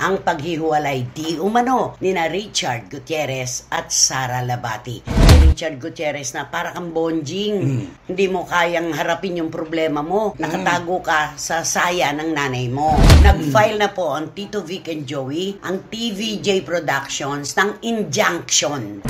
ang paghihiwalay di umano ni na Richard Gutierrez at Sara Labati. Richard Gutierrez na para kang bonjing, hindi mo kayang harapin yung problema mo, nakatago ka sa saya ng nanay mo. Nag-file na po ang Tito Vic and Joey, ang TVJ Productions ng injunction.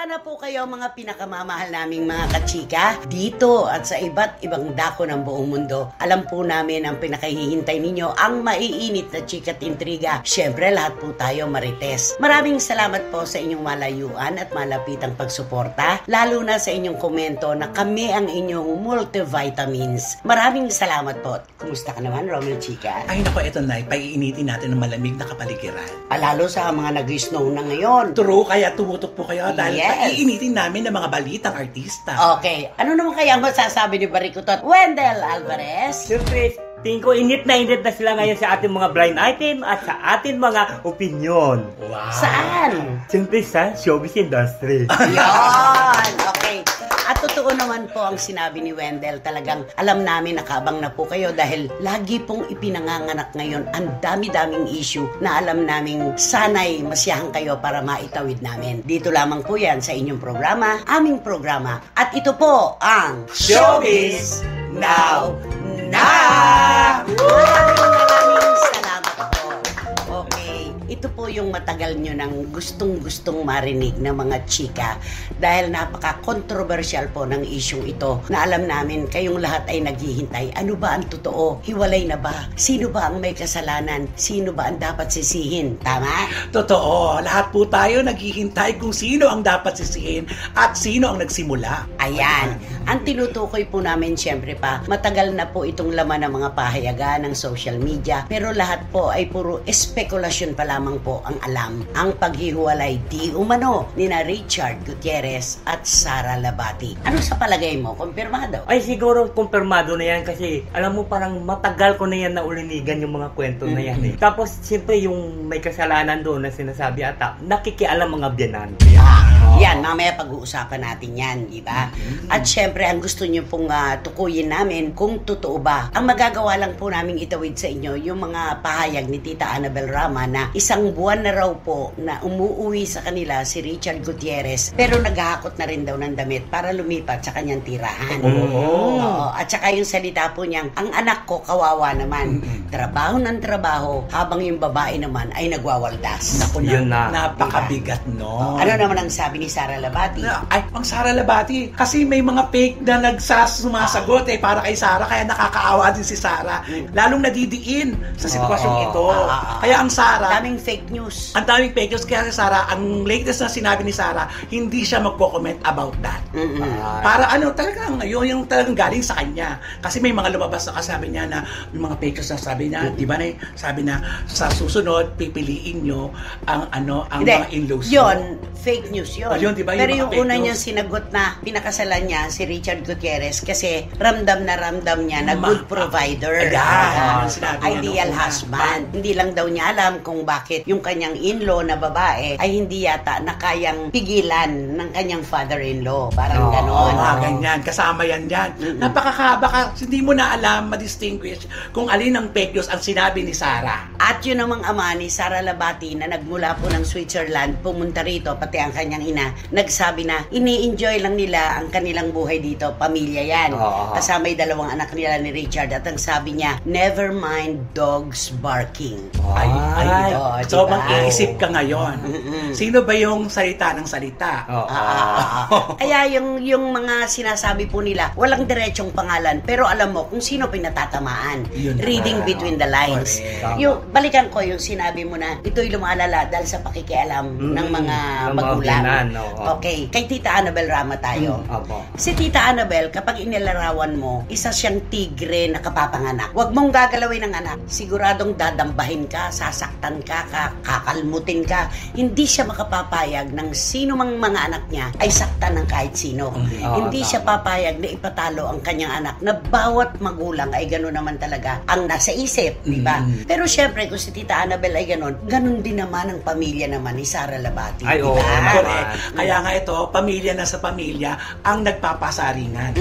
Na po kayo mga pinakamamahal naming mga kachika dito at sa iba't ibang dako ng buong mundo. Alam po namin ang pinakahihintay ninyo, ang maiinit na chika't intriga. Siyempre lahat po tayo marites. Maraming salamat po sa inyong malayuan at malapitang pagsuporta, lalo na sa inyong komento na kami ang inyong multivitamins. Maraming salamat po. Kumusta ka naman, Romel Chika? Ay nako, eto na, paiinitin natin ng malamig na kapaligiran. Lalo sa mga nag-snow na ngayon. True, kaya tumutok po kayo dahil iinitin namin ng mga balitang artista. Okay. Ano naman kaya masasabi ni Barikutot? Wendell Alvarez? Siyempre, tingin ko init na sila ngayon sa ating mga blind item at sa ating mga opinion. Wow. Saan? Siyempre sa showbiz industry. Yon! Okay. At totoo naman po ang sinabi ni Wendell. Talagang alam namin nakabang na po kayo dahil lagi pong ipinanganganak ngayon ang dami-daming issue na alam naming sana'y masiyahan kayo para maitawid namin. Dito lamang po yan sa inyong programa, aming programa. At ito po ang Showbiz Now Na! Maraming salamat po. Okay. Ito po yung matagal nyo nang gustong-gustong marinig na mga chika dahil napaka-controversial po ng isyong ito na alam namin kayong lahat ay naghihintay. Ano ba ang totoo? Hiwalay na ba? Sino ba ang may kasalanan? Sino ba ang dapat sisihin? Tama? Totoo. Lahat po tayo naghihintay kung sino ang dapat sisihin at sino ang nagsimula. Ayan. Ang tinutukoy po namin syempre pa, matagal na po itong laman ng mga pahayagan ng social media pero lahat po ay puro espekulasyon pa lamang po ang alam. Ang paghihiwalay di umano ni na Richard Gutierrez at Sara Labati. Ano sa palagay mo? Kumpirmado? Ay siguro kumpirmado na yan kasi alam mo parang matagal ko na yan naulinigan yung mga kwento na yan eh. Tapos siyempre yung may kasalanan doon na sinasabi ata, nakikialam mga biyanan. Yan, mamaya pag-uusapan natin yan, di ba? At syempre, ang gusto nyo pong tukuyin namin kung totoo ba. Ang magagawa lang po namin itawid sa inyo yung mga pahayag ni Tita Annabel Rama na isang buwan na raw po na umuuwi sa kanila si Richard Gutierrez pero naghahakot na rin daw ng damit para lumipat sa kanyang tirahan. Oo. At saka yung salita po niyang, ang anak ko kawawa naman. Trabaho ng trabaho habang yung babae naman ay nagwawaldas. Naku, Yun na. napakabigat, no? Ano naman ang sabi ni Sara Labati? Ay, ang Sara Labati, kasi may mga fake na sumasagot para kay Sara, kaya nakakaawa din si Sara. Lalong nadidiin sa sitwasyong ito. Kaya ang Sara, Daming fake news. ang daming fake news, kaya si Sara, ang latest na sinabi ni Sara, hindi siya magko-comment about that. Para talagang, yun yung talagang galing sa kanya. Kasi may mga lumabas na kasabi niya na, may mga fake news na sabi niya, di ba na, sabi na, sa susunod, pipiliin nyo ang mga in-laws. Yun, fake news yun. Yun, diba, pero yung fake una news? niyang sinagot na pinakasalan niya si Richard Gutierrez kasi ramdam niya na good provider. Sinabi niya Ideal nung husband. Hindi lang daw niya alam kung bakit yung kanyang in-law na babae ay hindi yata na kayang pigilan ng kanyang father-in-law. Parang ganon. Ganyan. Kasama yan dyan. Napakakaba, hindi mo na alam, ma-distinguish kung alin ang fake news ang sinabi ni Sara. At yun namang ama ni Sara Labati na nagmula po ng Switzerland, pumunta rito, pati ang kanyang ina, nagsabi na ini-enjoy lang nila ang kanilang buhay dito, pamilya yan. Kasama yung dalawang anak nila ni Richard at ang sabi niya, never mind dogs barking. So, diba? mag-iisip ka ngayon. Sino ba yung salita ng salita? Kaya yung mga sinasabi po nila, walang diretsong pangalan, pero alam mo kung sino pinatatamaan. Reading between the lines. Yung, balikan ko yung sinabi mo na ito'y lumalala dahil sa pakikialam ng mga magulang. Okay, kay Tita Annabel Rama tayo. Si Tita Annabel, kapag inilarawan mo, isa siyang tigre na kapapanganak. Huwag mong gagalawin ng anak. Siguradong dadambahin ka, sasaktan ka, kakalmutin ka. Hindi siya makapapayag ng sino mang mga anak niya ay saktan ng kahit sino. Hindi siya papayag na ipatalo ang kanyang anak na bawat magulang ay gano'n naman talaga ang nasa isip, di ba? Pero syempre, kung si Tita Annabel ay gano'n din naman ang pamilya naman ni Sara Labati. Ay, diba? Kaya nga ito, pamilya na sa pamilya ang nagpapasaringan.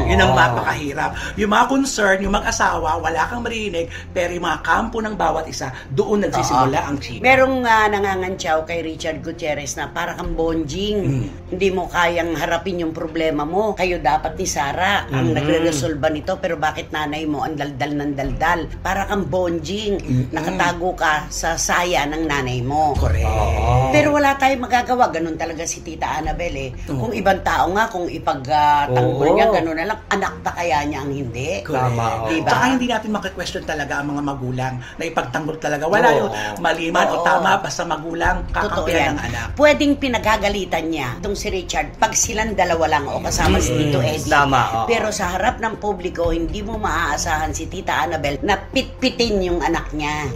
Yun ang mapakahirap. Yung mga concern, yung mag-asawa, wala kang marinig, pero yung mga kampo ng bawat isa, doon nagsisimula ang chika. Merong nangangantsaw kay Richard Gutierrez na para kang bonjing. Hindi mo kayang harapin yung problema mo. Kayo dapat ni Sara ang nagre-resolba nito, pero bakit nanay mo ang daldal ng daldal? Para kang bonjing. Nakatago ka sa saya ng nanay mo. Correct. Pero wala tayong magagawa. Ganun talaga si Tita Annabel Kung ibang tao nga, kung ipagtanggol niya, ganun na lang. Anak pa kaya niya ang hindi? Tama. Diba? Tsaka hindi natin maki-question talaga ang mga magulang na ipagtanggol talaga. Wala yung maliman o tama, basta magulang kakampihan ng anak. Pwedeng pinagagalitan niya itong si Richard pag silang dalawa lang o kasama si Tito Eddie. Tama. Pero sa harap ng publiko, hindi mo maaasahan si Tita Annabel na pitpitin yung anak niya.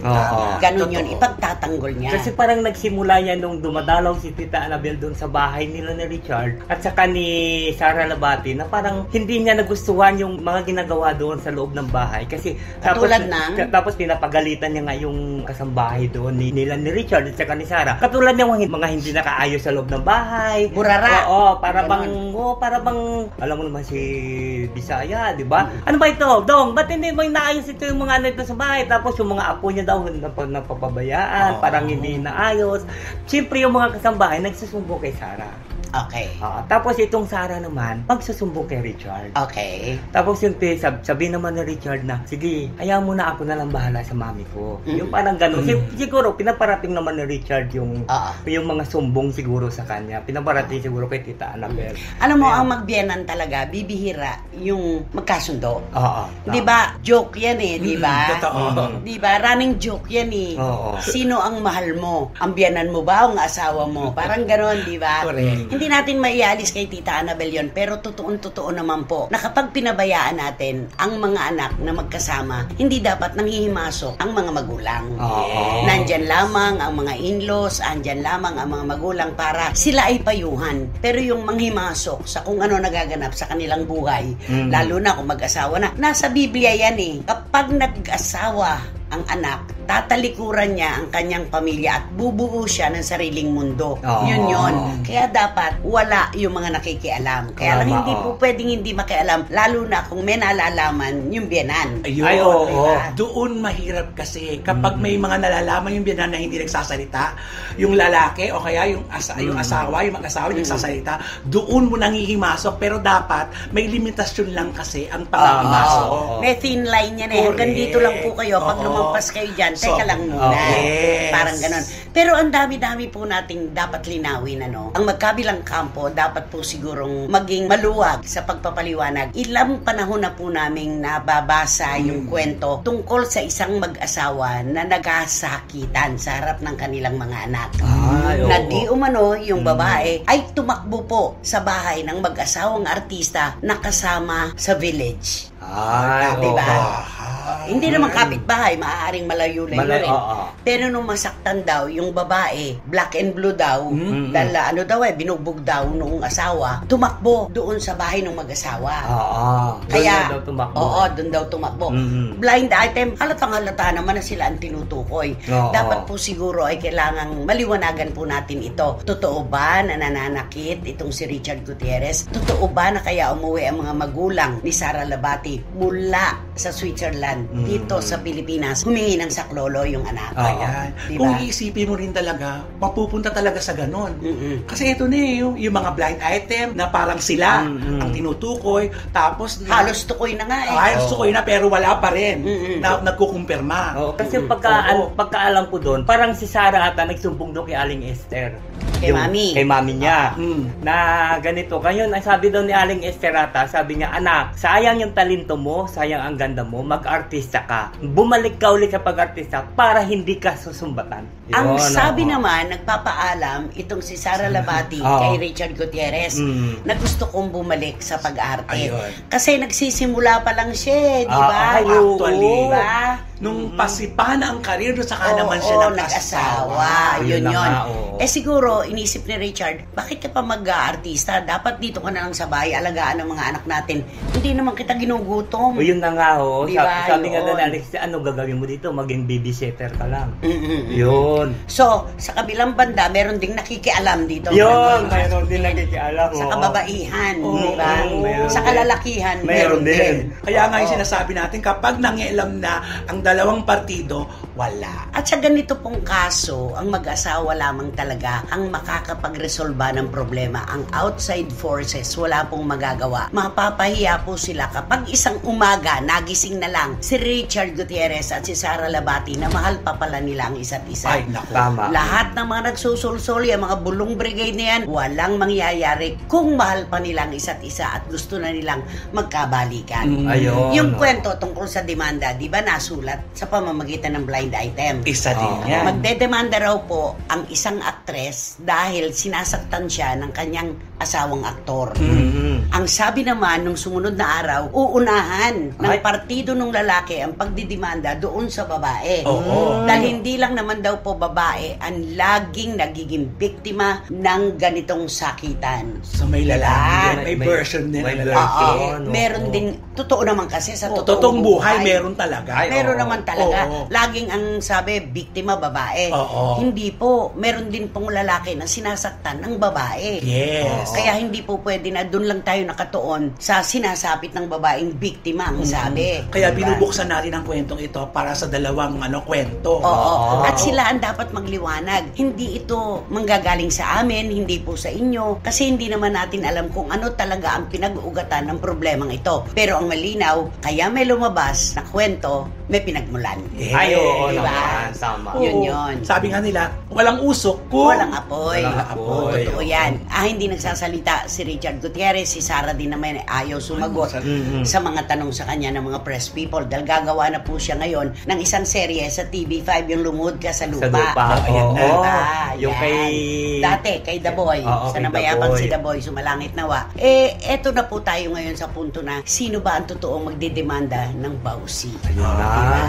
Ganun yun, ipagtatanggol niya. Kasi parang nagsimula yan nung dumadalaw si Tita Annabel doon sa bahay nila ni Richard at saka ni Sara Labati na parang hindi niya nagustuhan yung mga ginagawa doon sa loob ng bahay. Kasi tapos pinapagalitan niya nga yung kasambahay doon nila ni Richard at saka ni Sara. Katulad ng mga hindi nakaayos sa loob ng bahay. Burara. Para bang alam mo naman si Bisaya, di ba? Ano ba ito? Dong, ba't hindi mo inaayos ito yung mga ano ito sa bahay? Tapos yung mga apo niya daw napapabayaan, parang hindi inaayos. Siyempre yung mga kasambahay nagsusumbong kay Sara. Okay. Tapos itong Sara naman, pagsusumbong kay Richard. Okay. Tapos yung sabi naman ni Richard na, sige, hayaan mo na ako na lang bahala sa mami ko. Yung parang gano'n. Siguro, pinaparating naman ni Richard yung mga sumbong siguro sa kanya. Pinaparating siguro kay Tita Annabel. Alam mo, ang magbiyanan talaga, bibihira yung magkasundo. Di ba? Joke yan di ba? Totoo. Di ba? Running joke yan Sino ang mahal mo? Ang biyanan mo ba o ang asawa mo? Parang gano'n, di ba? Correct. Hindi natin maialis kay Tita Annabel yun, pero totoong-totoo naman po na kapag pinabayaan natin ang mga anak na magkasama, hindi dapat nanghihimasok ang mga magulang. Nandyan lamang ang mga in-laws, andyan lamang ang mga magulang para sila ay payuhan. Pero yung manghimasok sa kung ano nagaganap sa kanilang buhay, lalo na kung mag-asawa na, nasa Biblia yan Kapag nag-asawa ang anak, tatalikuran niya ang kanyang pamilya at bubuo siya ng sariling mundo. Yun. Kaya dapat wala yung mga nakikialam. Kaya lang hindi po pwedeng hindi makialam, lalo na kung may nalalaman yung biyanan. Ayun. Doon mahirap kasi kapag may mga nalalaman yung biyanan na hindi nagsasalita, yung lalaki o kaya yung asawa, yung mag-asawa nagsasalita, doon mo nanghihimasok, pero dapat may limitasyon lang kasi ang panghihimasok. May thin line yan hanggang dito lang po kayo. Pag lumampas kayo dyan, teka lang muna. Parang ganon. Pero ang dami-dami po nating dapat linawin, Ang magkabilang kampo, dapat po sigurong maging maluwag sa pagpapaliwanag. Ilang panahon na po naming nababasa yung kwento tungkol sa isang mag-asawa na nagkasakitan sa harap ng kanilang mga anak. Na di umano yung babae ay tumakbo po sa bahay ng mag-asawang artista na kasama sa village. Diba? Hindi naman kapitbahay, maaaring malayo-layo rin. Pero nung masaktan daw, yung babae, black and blue daw, dahil binugbog daw noong asawa, tumakbo doon sa bahay ng mag-asawa. Kaya, doon daw tumakbo. Blind item, halatang-halata naman na sila ang tinutukoy. Dapat po siguro ay kailangang maliwanagan po natin ito. Totoo ba na nananakit itong si Richard Gutierrez? Totoo ba na kaya umuwi ang mga magulang ni Sara Labati mula sa Switzerland dito sa Pilipinas, humingi ng saklolo yung anak? Diba? Kung iisipin mo rin talaga, mapupunta talaga sa ganon. Kasi ito na yung mga blind item na parang sila ang tinutukoy, tapos halos tukoy na nga halos tukoy na, pero wala pa rin na nagkukumpirma. Kasi pagkaalam ko doon, parang si Sara ata nagsumbong doon kay Aling Esther. Kay mami. Kay mami niya. Na ganito. Ngayon, ang sabi daw ni Aling Esther ata, sabi niya, anak, sayang yung talento mo, sayang ang ganda mo, mag-artista ka. Bumalik ka ulit sa pag-artista para hindi ka susumbatan. Ang sabi naman, nagpapaalam itong si Sara Labati kay Richard Gutierrez na gusto kong bumalik sa pag-arte. Kasi nagsisimula pa lang siya, di ba? Actually, diba? Nung pasipa na ang karir, saka naman siya nag-asawa. Yun. Siguro, inisip ni Richard, bakit ka pa mag-aartista? Dapat dito ka na lang sa bahay, alagaan ng mga anak natin. Hindi naman kita ginugutom. Yun na nga oo. Diba? Sabi nga Yun. na Alex, ano gagawin mo dito? Maging babysitter ka lang. Mm-mm. Yun. So, sa kabilang banda, meron ding nakikialam dito. Yun, mayroon din nakikialam. Sa oo. kababaihan, di ba? meron Sa din. kalalakihan, Meron din. Kaya nga yung Oo. sinasabi natin, kapag nangialam na ang dalawang partido, wala. At sa ganito pong kaso, ang mag-asawa lamang talaga ang makakapagresolba ng problema. Ang outside forces, wala pong magagawa. Mapapahiya po sila kapag isang umaga, nagising na lang si Richard Gutierrez at si Sara Labati na mahal pa pala nila ang isa't isa. Ay, naku. Tama. Lahat ng mga nagsusulsol, yung mga bulong brigade na yan, walang mangyayari kung mahal pa nila ang isa't isa at gusto na nilang magkabalikan. Ayun. Yung no. kwento tungkol sa demanda, di ba nasulat sa pamamagitan ng blind item? Isa din Oo. yan. Magdedemanda raw po ang isang aktres dahil sinasaktan siya ng kanyang asawang aktor. Mm-hmm. Ang sabi naman nung sumunod na araw, uunahan ng Ay. partido ng lalaki ang pagdidemanda doon sa babae. Oo. Dahil hindi lang naman daw po babae ang laging nagiging biktima ng ganitong sakitan. So may lalaki Diba? din, may version din. may ng version. lalaki. Oo. no? Meron din, totoo naman kasi sa Oo, totoong totoong buhay, meron talaga. Ay, Meron oo. naman talaga. Oo. Laging ang sabi, biktima babae. Oo. Hindi po. Meron din pong lalaki na sinasaktan ng babae. Yes. Kaya hindi po pwede na doon lang tayo nakatuon sa sinasapit ng babaeng biktima ang sabi. Kaya Diba? binubuksan natin ang kwentong ito para sa dalawang kwento. Oo. Oo. At sila ang dapat magliwanag. Hindi ito manggagaling sa amin, hindi po sa inyo. Kasi hindi naman natin alam kung ano talaga ang pinag-ugatan ng problemang ito. Pero ang malinaw, kaya may lumabas na kwento, may pinagmulan. Yes. Ay, oo Diba? naman. Tama. Oo. Yun. Sabi nga nila, walang usok kung Walang apoy. Walang apoy. Totoo yan. Hindi nagsasalita si Richard Gutierrez, si Sara din naman ayaw sumagot Mhm. sa mga tanong sa kanya ng mga press people dahil gagawa na po siya ngayon ng isang serye sa TV5 yung Lumuhod Ka sa Lupa. Sa lupa. Ayan na. Oo. Diba? Yung Yan. kay... Dati, kay The Boy. Oo, Sa kay The namayapang Boy. si The Boy, sumalangit nawa. Eto na po tayo ngayon sa punto na sino ba ang totoong magdidemanda ng bawsi? Ayun na. Diba?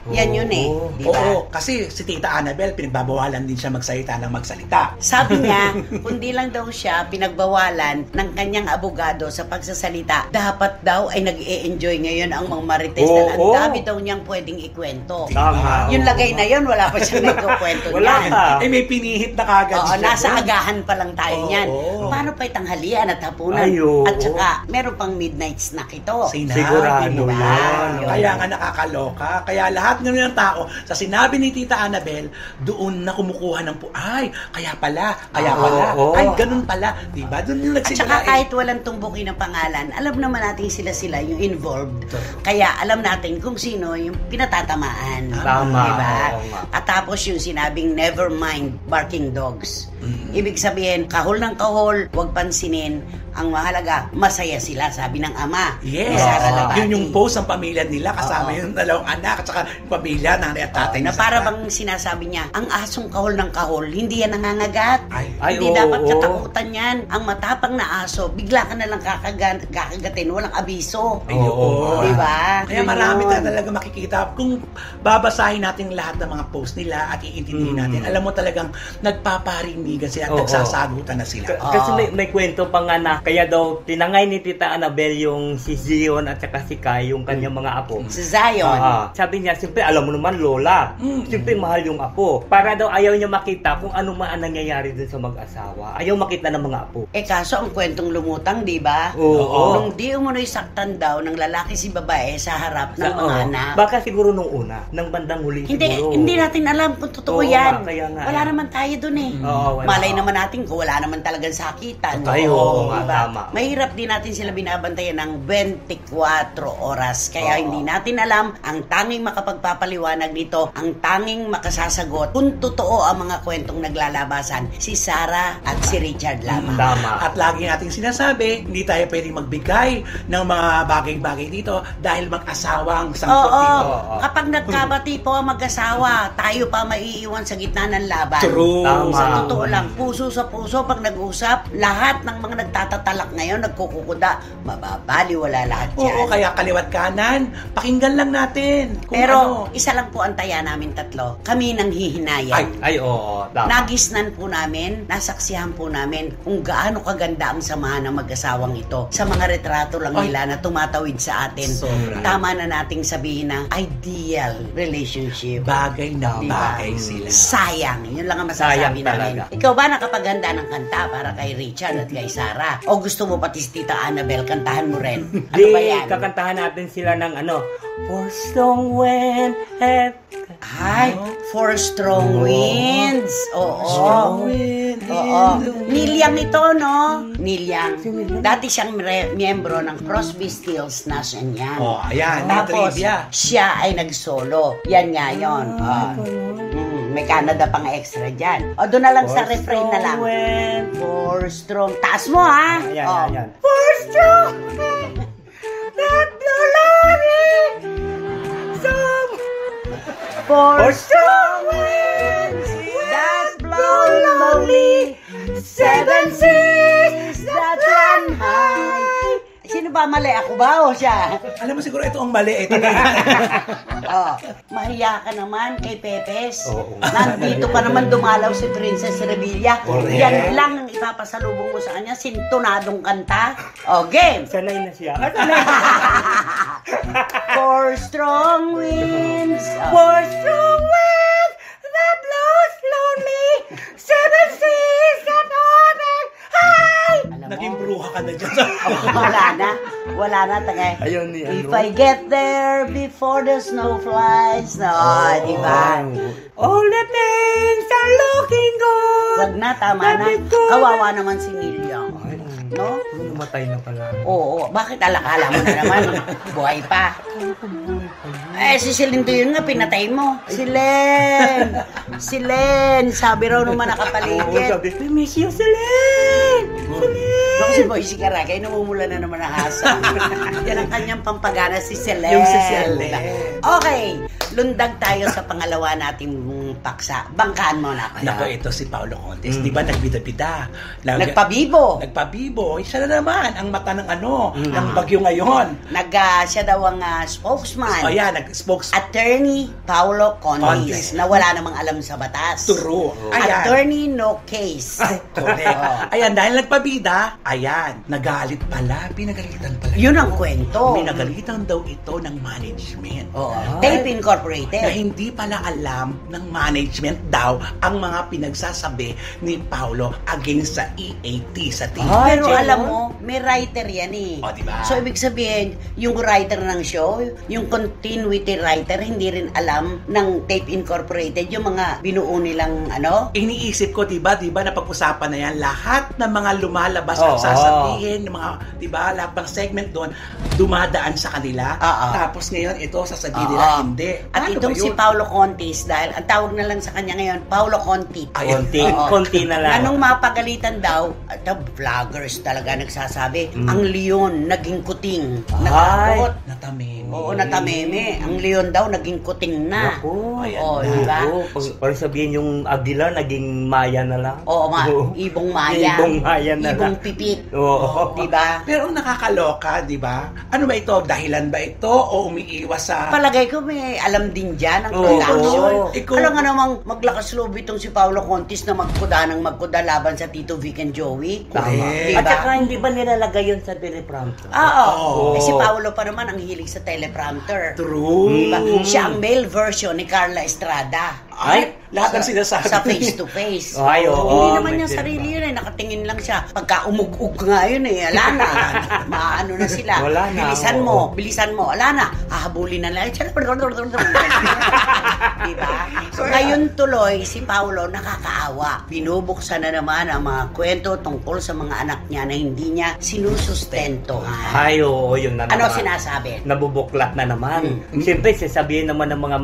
Yan yun eh. Oo. Diba? Oo, kasi si Tita Annabel, pinagbabawalan din siya magsalita ng magsalita. Sabi niya, kundi lang daw siya pinagbawalan ng kanyang abogado sa pagsasalita. Dapat daw ay nag-e-enjoy ngayon ang mga marites. Oo. Ang dami daw niyang pwedeng ikwento. Tama. Yung lagay na yun, wala pa siyang nagkukwento Wala niyan. pa. Eh, may pinihit na kagad Oo, siya. nasa agahan pa lang tayo Oo. niyan. Paano pa tanghalian at hapunan? Ay, oo. At saka, meron pang midnight snack ito. Sigurado Diba? yan. Kaya nga nakakaloka. Kaya lahat ng tao, sa sinabi ni Tita Annabel, doon na kumukuha ng ay, kaya pala, Oo. ay, ganun pala. Diba? Doon yung At nagsimula. saka kahit walang tumbukin ng pangalan, alam naman natin sila yung involved. Kaya alam natin kung sino yung pinatatamaan. Tama. Diba? Oo nga. At tapos yung sinabing never mind barking dogs. Ibig sabihin, kahol ng kahol, huwag pansinin. Ang mahalaga, masaya sila, sabi ng ama. Yes. Ni Sara Labati. Yun yung post ng pamilya nila, kasama Oo. yung dalawang anak, at saka yung pamilya, nanay at tatay. Na ni para Sara. bang sinasabi niya, ang asong kahol ng kahol, hindi yan nangangagat. Ay, Hindi oo. dapat katakutan yan. Ang matapang na aso, bigla ka na lang kakagatin, walang abiso. Ay, oo. Diba? Kaya Yun marami yun. talaga makikita. Kung babasahin natin lahat ng mga post nila at iintindihin natin, alam mo talagang nagpaparinigan sila at Oo. nagsasagutan na sila. Kasi may kwento pa nga na kaya daw tinangay ni Tita Annabel yung si Zion at saka si Kai, yung kanyang mga apo. Si Zion. Sabi niya, siyempre alam mo naman Lola, siyempre mahal yung apo. Para daw ayaw niya makita kung ano man ang nangyayari dun sa mag-asawa. Ayaw makita ng mga apo. Kaso ang kwentong lumutang, di ba? Oo. Nung di umunoy saktan daw ng lalaki si babae sa harap ng mga Oo. anak. Baka siguro nung una, ng bandang huli siguro. Hindi natin alam kung totoo Oo yan. nga, kaya nga. Wala naman tayo dun eh. Oo, wala. Malay naman natin kung wala naman talagang sakitan. Ay, oo nga, diba? tama. Mahirap din natin sila binabantayan ng 24 oras. Kaya Oo. hindi natin alam ang tanging makapagpapaliwanag nito, ang tanging makasasagot kung totoo ang mga kwentong naglalabasan, si Sara at si Richard lamang. Tama. At lagi nating sinasabi, hindi tayo pwedeng magbigay ng mga bagay-bagay dito dahil mag-asawang sangkot Oo, dito. kapag nagkabati po ang mag-asawa, tayo pa maiiwan sa gitna ng laban. True. Tama. Sa totoo lang, puso sa puso, pag nag-usap, lahat ng mga nagtatalak ngayon, nagkukukuda, mababaliwala lahat yan. Oo, kaya kaliwat kanan, pakinggan lang natin. Pero isa lang po ang taya namin tatlo. Kami nang hihinayan. Ay, oo. Nagisnan po namin, nasaksihan po namin kung gaano kaganda ang samahan ng mag-asawang ito. Sa mga retrato lang nila na tumatawid sa atin. Tama na nating sabihin na ideal relationship. Bagay na Diba? bagay sila. Sayang. Yun lang ang masasabi namin. Ikaw ba nakapaghanda ng kanta para kay Richard at kay Sarah? O gusto mo pati si Tita Annabel, kantahan mo rin? Ano ba yan? Kakantahan natin sila ng For strong wind and... Ay, for strong winds. Oo. Strong wind. Oo. Nilyang ito, no? Nilyang. Dati siyang miyembro ng Crosby, Stills, Nash and Young. Oh, ayan. Tapos, trivia. siya ay nag-solo. Yan nga yun. May Canada pang extra dyan. O, doon na lang sa refrain na lang. For strong. Taas mo, ha? Ayan. For strong wind that blow lonely. For strong winds that blow lonely. Seven seas that run high. Sino ba mali? Ako ba o siya? Alam mo siguro ito ang mali. Mahiya ka naman kay Pepes. Nandito pa naman dumalaw si Princess Revilla. Yan lang ang ipapasalubong mo sa kanya. Sintonadong kanta. O, game! Sanay na siya. For strong winds. For strong wind that blows lonely. Seven seas that open high. Naging bruha ka na dyan. Wala na, tagay. Ayun ni If I get there before the snow flies. No, di ba? All the things are looking good. Wag na, tama na. Kawawa naman si Nilyang. No? Namatay na pala. Oo, bakit alakala mo na naman? Buhay pa. Si Celine yun nga, pinatay mo. Si Len, sabi raw nung nakapaligid. Sabi, we miss you, Celine! Ako si Boyce Caragay, namumula na naman ang hasa. Yan ang kanyang pampagana, si Celine. Yung si Celine. Okay, lundag tayo sa pangalawa nating paksa. Bangkaan mo na. Nako, ito si Paolo Contes. Di ba nagbida-bida? Nagpabibo. Siya na naman ang mata ng ng bagyo ngayon. Siya daw ang spokesman. O yan, nag-spokesman. Attorney Paolo Contes, na wala namang alam sa batas. True. Ayan. Attorney no case. Correct. Ayan, dahil nagpabida, ayan, nagalit pala, pinagalitan pala. Yun ang kwento. Pinagalitan daw ito ng management. Tape Incorporated. Na hindi pala alam ng management daw ang mga pinagsasabi ni Paolo against sa EAT, sa TV. Pero alam mo, may writer yan eh. O, diba? So, ibig sabihin, yung writer ng show, yung continuity writer, hindi rin alam ng Tape Incorporated, yung mga binuo nilang Iniisip ko, diba, napag-usapan na yan, lahat ng mga lumalabas ang sasabihin, ng mga, diba, lahat ng segment doon, dumadaan sa kanila. Tapos ngayon, ito, sasabihin nila, hindi. At itong si Paolo Contes, dahil ang tawag na lang sa kanya ngayon, Paolo Conti. Konti na lang. Anong mapagalitan daw, vloggers talaga nagsasabi, ang leon naging kuting. Natakot. Natameme. Oo, natameme. Ang leon daw naging kuting na. Naku. Diba? Parang sabihin yung Agila, naging Maya na lang. Oo, ibong Maya. Ibong Maya na lang. Ibong pipit. Oo. Diba? Pero ang nakakaloka, diba? Ano ba ito? Dahilan ba ito? O umiiwas sa... Palagay ko may alam din dyan ang production. Ikaw... Alam nga namang maglakas loob itong si Paolo Contes na magkuda laban sa Tito Vic and Joey. Diba? At saka hindi ba nilalagay yun sa teleprompter? Oo. Si Paolo pa naman ang hilig sa teleprompter. True. Diba? Siya ang male version ni Carla Estrada. Lahat ng sinasabi. Sa face-to-face. Hindi naman niya sarili yun eh. Nakatingin lang siya. Pagka umug-ug nga yun eh. Ala na. Maano na sila. Wala na. Bilisan mo. Ala na. Hahabulin na lang. Diba? Ngayon tuloy, si Paolo nakakaawa. Binubuksan na naman ang mga kwento tungkol sa mga anak niya na hindi niya sinusustentohan. Yun na naman. Ano sinasabi? Nabubuklat na naman. Siyempre, sasabihin naman ng mga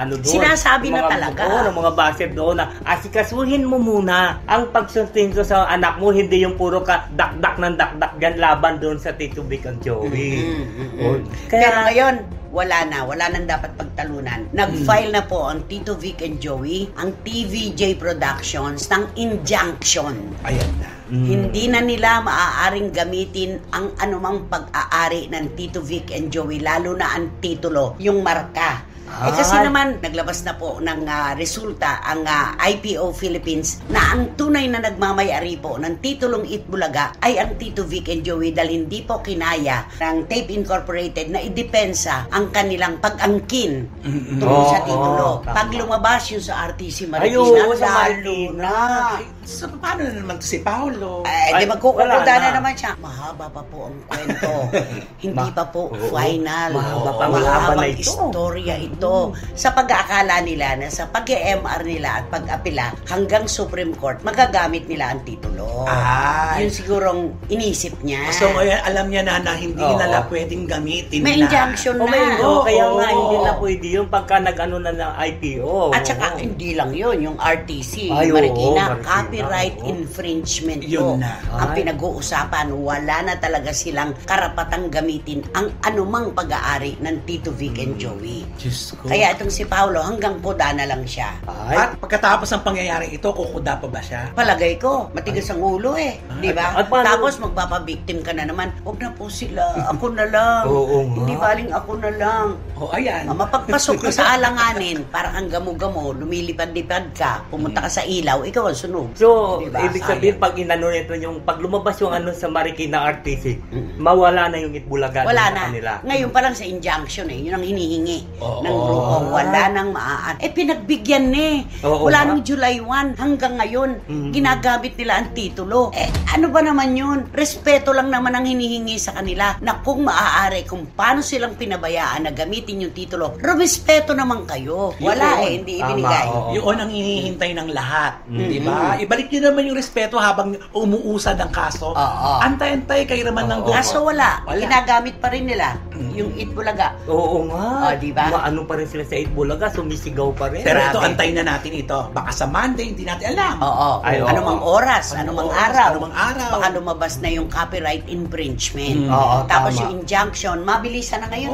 ano doon. Sinasabi na talaga. Ng mga baset doon na asikasuhin mo muna ang pagsustento sa anak mo, hindi yung puro ka dakdak ng dakdak dyan laban doon sa Tito Vic and Joey. Pero ngayon, wala nang dapat pagtalunan. Nag-file na po ang Tito Vic and Joey, ang TVJ Productions ng injunction. Ayan na. Hindi na nila maaaring gamitin ang anumang pag-aari ng Tito Vic and Joey, lalo na ang titulo, yung marka. Kasi naman, naglabas na po ng resulta ang IPO Philippines na ang tunay na nagmamayari po ng titulong Itbulaga ay ang Tito Vic and Joey dahil hindi po kinaya ng Tape Incorporated na idepensa ang kanilang pag-angkin tungkol sa titulo. Pag lumabas yung sa RTC Marikina, lalo na. So, paano na naman to si Paolo? Di magkukukuda na naman siya. Mahaba pa po ang kwento. Hindi pa po final. Mahabang istorya ito. Sa pag-aakala nila na sa pag-MR nila at pag-apila hanggang Supreme Court, magagamit nila ang titulo. Yun sigurong inisip niya. So, ngayon alam niya na hindi nila pwedeng gamitin may na. injunction na. Kaya nga hindi na pwede yun pagka nag-ano na ng IPO. At saka hindi lang yun, yung RTC, Marikina, copyright infringement yun po. na. Ang pinag-uusapan, wala na talaga silang karapatang gamitin ang anumang pag-aari ng Tito Vic and Joey. Diyos ko. Kaya itong si Paolo, hanggang kuda na lang siya. At pagkatapos ng pangyayari ito, kukuda pa ba siya? Palagay ko, matigas ang ulo di ba? Tapos magpapabiktim ka na naman, huwag na po sila, ako na lang. Hindi baling ako na lang. Ayan. Mapagpasok ka sa alanganin, para kang gamo-gamo, lumilipad-lipad ka, pumunta ka sa ilaw, ikaw ang sunog. So, ibig sabihin, pag inano nito, yung pag lumabas yung ano sa Marikina RTC, mawala na yung Itbulaga wala sa na. kanila. Ngayon pa lang sa injunction yun ang hinihingi ng grupo. Wala nang maaat. Pinagbigyan wala nang July 1 hanggang ngayon. Ginagamit nila ang titulo. Ano ba naman yun? Respeto lang naman ang hinihingi sa kanila na kung maaari, kung paano silang pinabayaan na gamitin yung titulo, respeto naman kayo. Wala hindi ibinigay. Yun ang hinihintay ng lahat. Di ba? Ibalik nyo naman yung respeto habang umuusad ang kaso. Antay-antay kayo naman ng grupo. Kaso wala. Ginagamit pa rin nila yung Itbulaga. Oo nga. Diba? Maano pa rin sila sa Itbulaga, sumisigaw pa rin. Pero ito, antayin na natin ito. Baka sa Monday, hindi natin alam. Anumang oras, anumang araw. Araw. Baka lumabas na yung copyright infringement. Tapos yung injunction, mabilisan na ngayon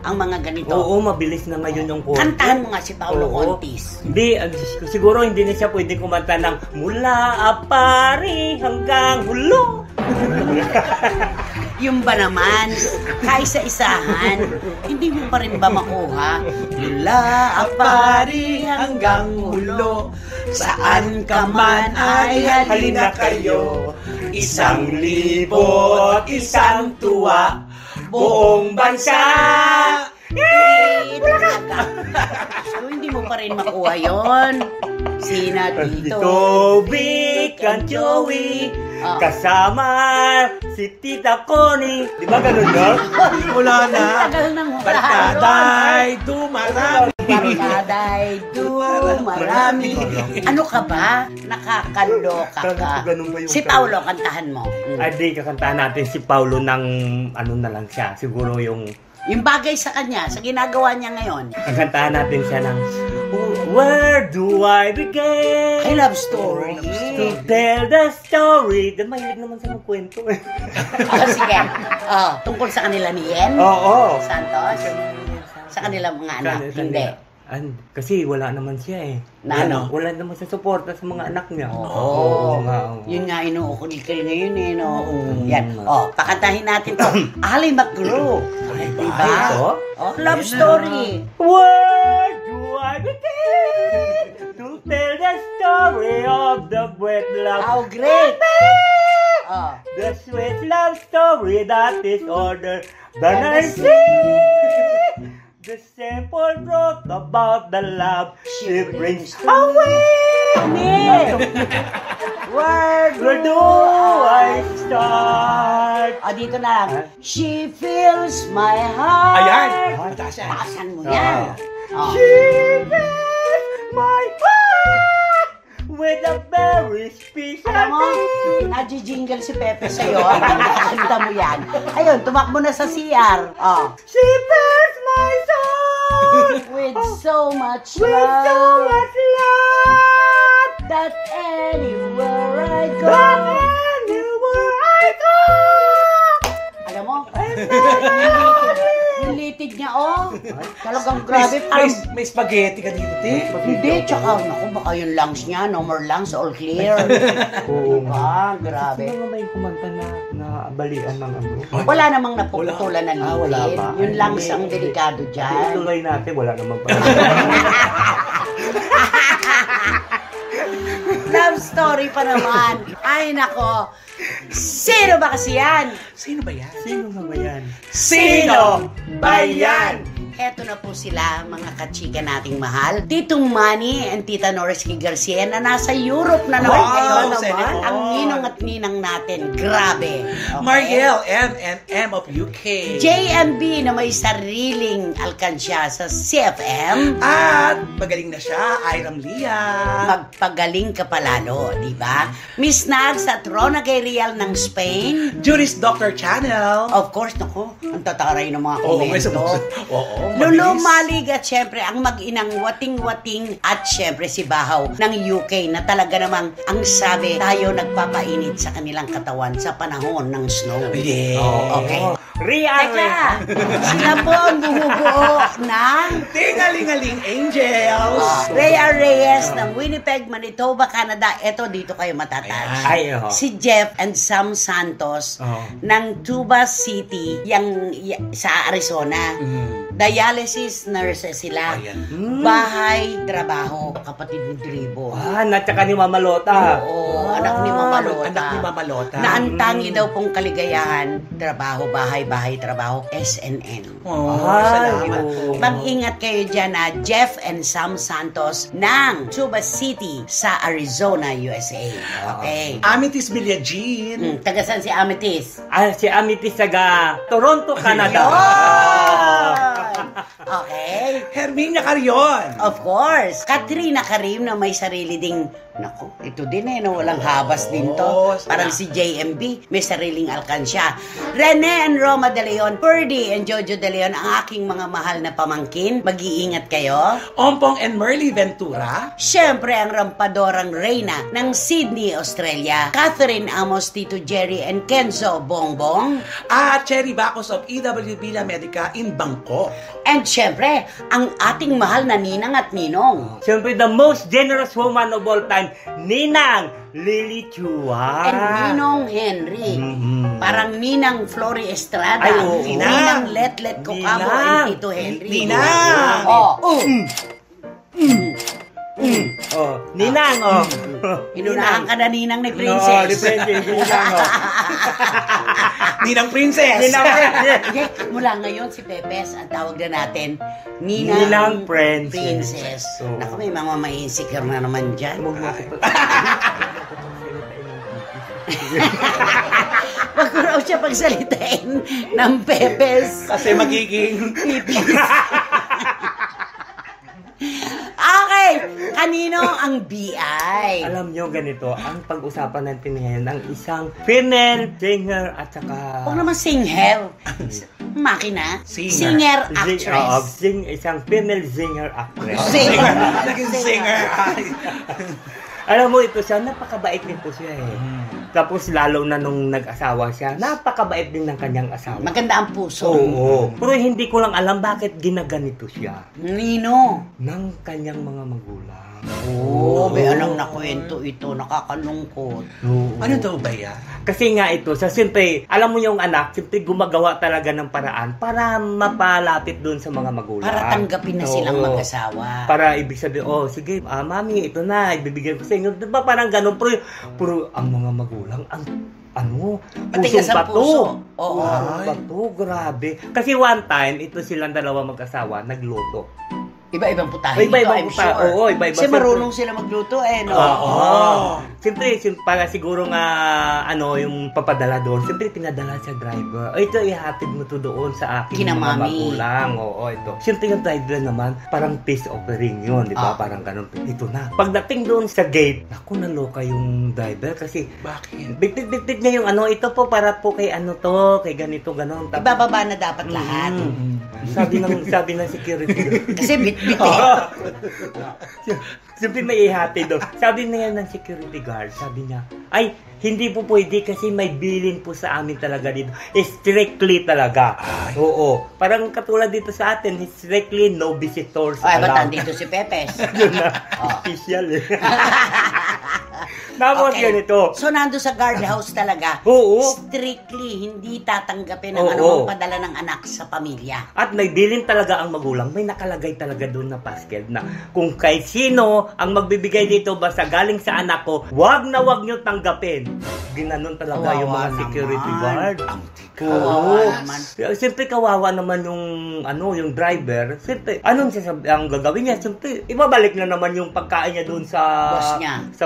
ang mga ganito. Oo, mabilis na ngayon yung court. Kantahan mo nga si Paolo Contis. Hindi, siguro hindi na siya pwede kumanta ng mula Apari hanggang Hulo. Yung ba naman, kaisa-isahan, hindi mo pa rin ba makuha? Mula Apari hanggang Hulo, saan ka man ay halina kayo. 1,000 isang tuwa, buong bansa. So, hindi mo pa rin makuha yon. Sina Tito Vic and Joey, kasama si Tita Connie. Di ba ganun yun? Wala na. Tagal nang Barkaday dumarami. Barkaday dumarami. Ano ka ba? Nakakaloka ka. Si Paolo, kantahan mo. Ay, di kakantahan natin si Paolo ng ano na lang siya. Siguro yung bagay sa kanya, sa ginagawa niya ngayon. Kakantahan natin siya ng Where do I begin? I love story. To tell the story. Mahilig naman sa magkwento eh. Sige. Tungkol sa kanila ni Yen? Oo. Santos? Sa kanila mga anak? Hindi. Kasi wala naman siya eh. Na ano? Wala naman sa suporta sa mga anak niya. Yun nga, inuukol-ikol ngayon eh, no? Yan. Pakantahin natin to. Ali McGraw. Diba? Love story. Where do I begin to tell the story of the great love? How great! The sweet love story that is older than I see. The simple truth about the love she brings away. Where do I start? Dito na lang. She fills my heart. Ayan. Natasha. Taasan mo yan. She fills my heart with a very special Alam mo, nadjijingle si Pepe sa'yo. Kanta mo yan. Ayun, tumakbo na sa CR. She fills my soul with so much with love. so much love That anywhere I go. that anywhere I go. Alam mo, yung litid bibig niya, oh. Talagang grabe. May spaghetti ka dito, te. Hindi, tsaka, naku, baka yung lungs niya, no more lungs, all clear. Oo nga, grabe. Sino may kumanta na balian ng ano? Wala namang napuputulan ng liquid. Wala pa. Yung lungs ang delikado dyan. Tuloy natin, wala namang pa. Love story pa naman. Ay, nako. Sino ba kasi yan? Sino ba yan? Sino nga ba yan? Sino ba yan? Eto na po sila, mga kachika nating mahal. Titong Manny and Tita Norisky Garcia na nasa Europe na naman ngayon. naman. Ang ninong at ninang natin. Grabe. Okay? Mariel and M of UK. JMB na may sariling alkansya sa CFM. At magaling na siya, Iram Lia. Magpagaling ka palalo, di ba? Miss Nags at Rona Gabriel ng Spain. Juris Doctor Channel. Of course, naku, ang tataray ng mga Oo, may komento. Oo, Lulu mabilis. Malig at syempre ang mag-inang wating-wating at syempre si Bahaw ng UK na talaga namang ang sabi tayo nagpapainit sa kanilang katawan sa panahon ng snow. Yeah. Okay. Ria! Sila po ang bumubuo ng Tingalingaling Angels. Rhea Reyes ng Winnipeg, Manitoba, Canada. Eto, dito kayo matatouch. Ay, oh. Si Jeff and Sam Santos ng Tuba City, sa Arizona. Dialysis nurses sila. Bahay, trabaho. Kapatid ni Dribo. Nataka ni Mama Lota. Oo, anak ni Mama Lota. Anak ni Mama Lota. Na ang tangi daw pong kaligayahan, trabaho, bahay, trabaho, SNN. Salamat po. Mag-ingat kayo dyan na Jeff and Sam Santos ng Tuba City sa Arizona, USA. Okay. Amethyst Villagine. Taga saan si Amethyst? Si Amethyst taga Toronto, Canada. Okay. Herminia Carion. Of course. Katrina Karim na may sarili ding, naku, ito din no, walang habas din to. Parang si JMB, may sariling alkansya. Rene and Roma De Leon, Purdy and Jojo De Leon, ang aking mga mahal na pamangkin. Mag-iingat kayo. Ompong and Merly Ventura. Siyempre, ang rampadorang Reyna ng Sydney, Australia. Catherine Amos, Tito Jerry and Kenzo Bongbong. At Cherry Bacos of EWB La Medica in Bangkok. And siyempre, ang ating mahal na ninang at ninong. Siyempre, the most generous woman of all time, Ninang Lily Chua. And Ninong Henry. Parang Ninang Flory Estrada. Ay, oo. Ninang Let Kokamo and Tito Henry. Ninang. Ninang, Inunahan ka na Ninang ni Princess. Ni Princess, Ninang, Ninang Princess. Ninang Princess. Okay, mula ngayon si Pepes, ang tawag na natin, Ninang Princess. Princess. Naku, may mga ma-insecure na naman dyan. Wag ko raw siya pagsalitain ng Pepes. Kasi magiging Okay, kanino ang BI? Alam nyo ganito, ang pag-usapan natin ngayon ng isang female singer at saka... Huwag naman singer. Makina. Singer. Actress. Isang female singer actress. Singer. Naging singer. Alam mo, ito siya, napakabait nito siya eh. Tapos lalo na nung nag-asawa siya, napakabait din ng kanyang asawa. Maganda ang puso. Oo. Pero hindi ko lang alam bakit ginaganito siya. Nino? Ng kanyang mga magulang. May anong nakwento ito, nakakalungkot. Ano daw ba yan? Kasi nga ito, siyempre, alam mo yung anak, siyempre gumagawa talaga ng paraan para mapalapit doon sa mga magulang. Para tanggapin na silang mag-asawa. Para ibig sabihin, sige, mami, ito na, ibibigay ko sa inyo. Diba parang ganun, pero ang mga magulang, Patigas ang puso. Oo. Bato, grabe. Kasi one time, ito silang dalawa mag-asawa, nagluto. Iba-ibang putahe Iba-ibang dito, I'm putahe. sure. Oo, iba-iba. Kasi marunong sila magluto no? Siyempre, para siguro nga, yung papadala doon, siyempre, pinadala sa driver. Ito, ihatid mo to doon sa aking Kina mga mami. magulang. Oo, ito. Siyempre, yung driver naman, parang peace offering yun, di ba? Parang ganun. Ito na. Pagdating doon sa gate, naku, naloka yung driver kasi, bakit? Bitit niya yung ito po, para po kay kay ganito, ganon. Ibababa na dapat lahat. Sabi ng security. Kasi Siyempre may ihati doon. Sabi na yan ng security guard, sabi niya, ay, hindi po pwede kasi may bilin po sa amin talaga dito. Strictly talaga. Ay. Oo. Parang katulad dito sa atin, strictly no visitors. Ay, ba't nandito si Pepes? Yun na. Official eh. Tapos ganito. So, nando sa guardhouse talaga. Oo. Strictly, hindi tatanggapin ang anumang padala ng anak sa pamilya. At may bilin talaga ang magulang. May nakalagay talaga doon na basket na kung kay sino ang magbibigay dito basta galing sa anak ko, wag na wag nyo tanggapin. Ginanon talaga yung mga security guard. Kawawa naman. Siyempre kawawa naman yung driver. Siyempre, anong ang gagawin niya? Siyempre, ibabalik na naman yung pagkain niya doon sa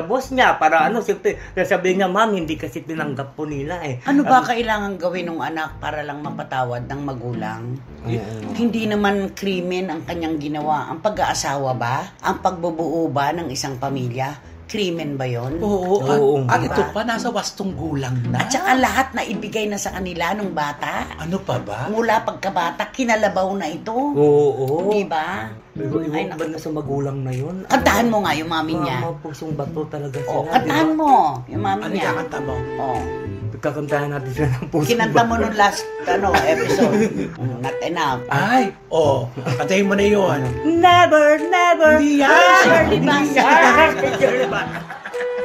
boss niya para siyempre, sasabihin niya, ma'am, hindi kasi tinanggap po nila eh. Ano ba kailangan gawin ng anak para lang mapatawad ng magulang? Hindi naman krimen ang kanyang ginawa. Ang pag-aasawa ba? Ang pagbubuo ba ng isang pamilya? Krimen ba yun? Oo. At ito pa, nasa wastong gulang na. At saka lahat na ibigay na sa kanila nung bata. Ano pa ba? Mula pagkabata, kinalabaw na ito. Oo. Di ba? Iwan ba na sa magulang na yun? Kantahan mo nga yung mami niya. Mga pusong bato talaga sila. Kantahan mo yung mami niya. Ano kakanta mo? Kakantahan natin sila ng pusong Kinanta mo nung last episode. Not enough. Ay, kantahin mo na yun. Never. Shirley Bassey.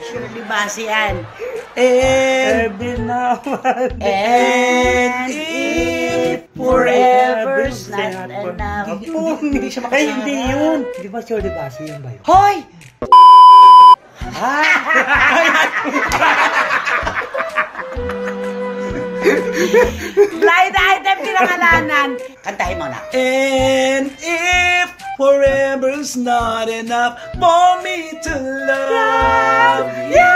Shirley Bassey yan. Every now and if forever's not enough. Hindi siya makasara. Ay, hindi yun. Di ba Shirley Bassey yun ba yun? Hoy! Blind item pinangalanan. Kantahin mo na. And if forever's not enough for me to love you.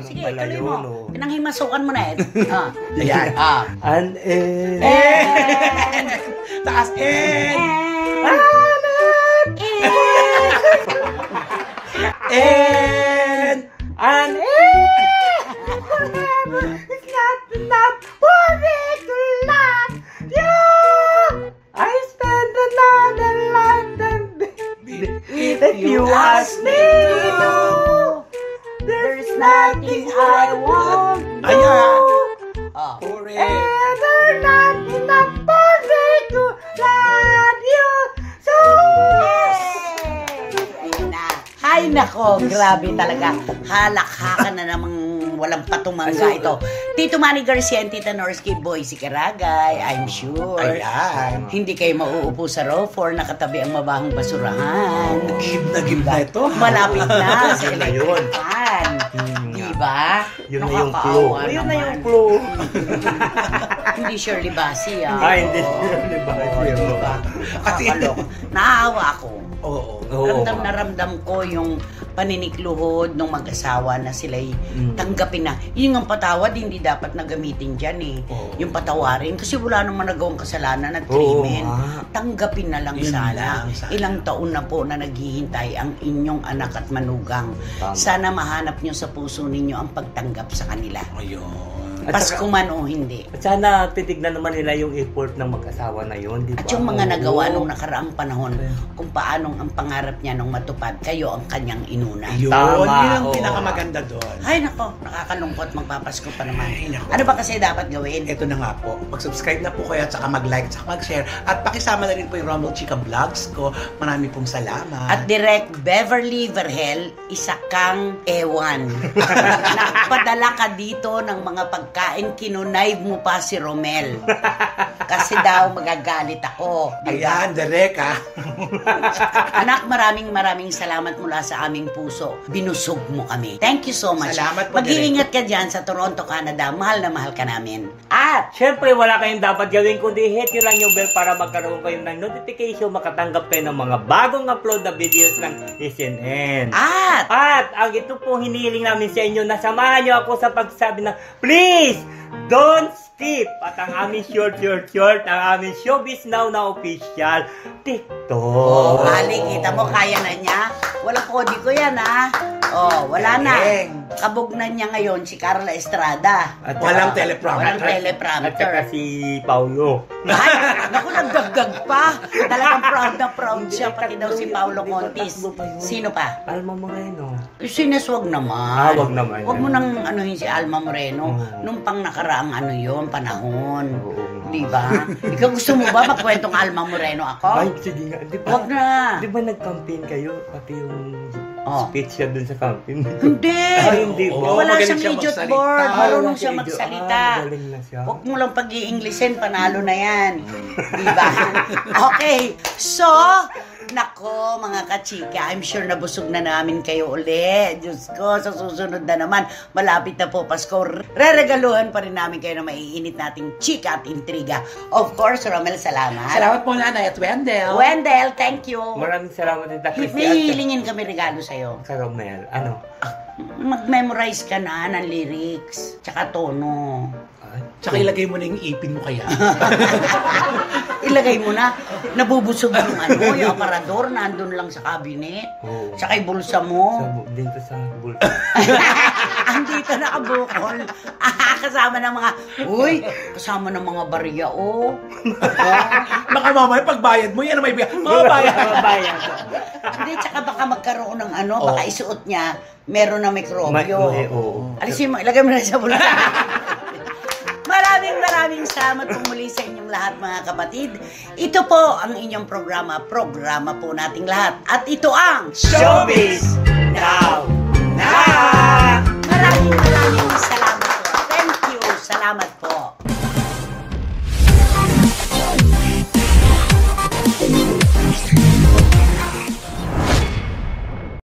Sige, tuloy mo. Pinanghimasukan mo na eh. Ayan. And Taas and it's not enough for me to love you. I spend another lifetime if you ask me to. There's nothing I won't do. Forever not enough for me to love you. So Ayun na. Hay nako, grabe talaga. Halakhakan na namang walang patumangga ito. Tito Manny Garcia and Tita Norsky, Boy si Karagay, I'm sure. Ayan. Hindi kayo mauupo sa row 4 nakatabi ang mabahang basurahan. Gib na ito. Malapit na sa Yun na electric yun. fan. Diba? Yun na yung clue. Yun na yung clue. Hindi Shirley Bassey Hindi Shirley Bassey. Diba? Nakakalok. Naawa ako. Oo. Ramdam na ramdam ko yung paninikluhod ng mag-asawa na sila'y tanggapin na. Yung ang patawad, hindi dapat na gamitin dyan eh. Yung patawarin. Kasi wala naman nagawang kasalanan at krimen. Tanggapin na lang sana. Ilang taon na po na naghihintay ang inyong anak at manugang. Sana mahanap nyo sa puso ninyo ang pagtanggap sa kanila. Ayun. Pasko man o hindi. At sana titignan naman nila yung effort ng mag-asawa na yun, di ba? At yung mga nagawa nung nakaraang panahon, kung paanong ang pangarap niya nung matupad, kayo ang kanyang inuna. Yun, Tama, yun ang pinakamaganda doon. Ay nako, nakakalungkot, magpapasko pa naman. Ano ba kasi dapat gawin? Ito na nga po, mag-subscribe na po kayo at saka mag-like at saka mag-share. At pakisama na rin po yung Rumble Chica Vlogs ko. Marami pong salamat. At Direct Beverly Verhel, isa kang ewan. Nagpadala ka dito ng mga pagkain, kinunayb mo pa si Romel. Kasi daw magagalit ako. Ayan, Direk ha. Anak, maraming salamat mula sa aming puso. Binusog mo kami. Thank you so much. Salamat po, Mag-iingat ka dyan sa Toronto, Canada. Mahal na mahal ka namin. At syempre wala kayong dapat gawin kundi hit nyo lang yung bell para magkaroon kayo ng notification, makatanggap kayo ng mga bagong upload na videos ng SNN. At ang ito po hinihiling namin sa inyo na samahan nyo ako sa pagsabi na please don't skip at ang aming short ang aming Showbiz Now na official TikTok. Ali, kita mo, kaya na niya. Walang kodi ko yan, ha? Oh, wala na. Galing. Kabugnan niya ngayon si Carla Estrada. At Walang saka- teleprompter. Walang At saka teleprompter. si Paulo. Ay, naku, nagdagdag pa. Talagang proud na proud Hindi, siya, pati daw si Paulo di ba Contis. tatlo pa yun? Sino pa? Alma Moreno. Sinaswag naman. Wag naman. Huwag mo nang anuhin si Alma Moreno. Oo. Nung pang nakaraang panahon. Oo. Di ba? Ikaw gusto mo ba magkwentong Alma Moreno ako? Ay, sige nga. Di ba, Huwag na. Di ba nag-campaign kayo? Pati yung Oh. speech siya dun sa campaign. Hindi. Ay, hindi ba? Wala Magaling siyang siya idiot magsalita. board. Marunong Ah, siya si magsalita. galing na siya. Huwag mo lang pag-i-Englishin, panalo na yan. Diba? Okay. So, nako mga kachika, I'm sure nabusog na namin kayo uli. Diyos ko, sa susunod na naman, malapit na po Pasko. Reregaluhan pa rin namin kayo na maiinit nating chika at intriga. Of course, Romel, salamat. Salamat po, Nanay at Wendell. Wendell, thank you. Maraming salamat din Christy May at hilingin kami regalo sa'yo. sa Romel. Ano? Mag-memorize ka na ng lyrics, tsaka tono. Ay, Tsaka ilagay mo na yung ipin mo kaya. Ilagay mo na, nabubusog yung yung aparador, nandun lang sa cabinet. Oo. Tsaka yung bulsa mo. Dito sa bulsa. Andito nakabukol. Kasama ng mga, kasama ng mga barya, oh. Baka mamaya pagbayad mo, yan ang may bigay. Mababayad. Mababayad. Hindi, tsaka baka magkaroon ng baka isuot niya, meron na mikrobyo. Oo. Alisin mo, ilagay mo na sa bulsa. Maraming salamat po muli sa inyong lahat mga kapatid. Ito po ang inyong programa po nating lahat. At ito ang Showbiz Now!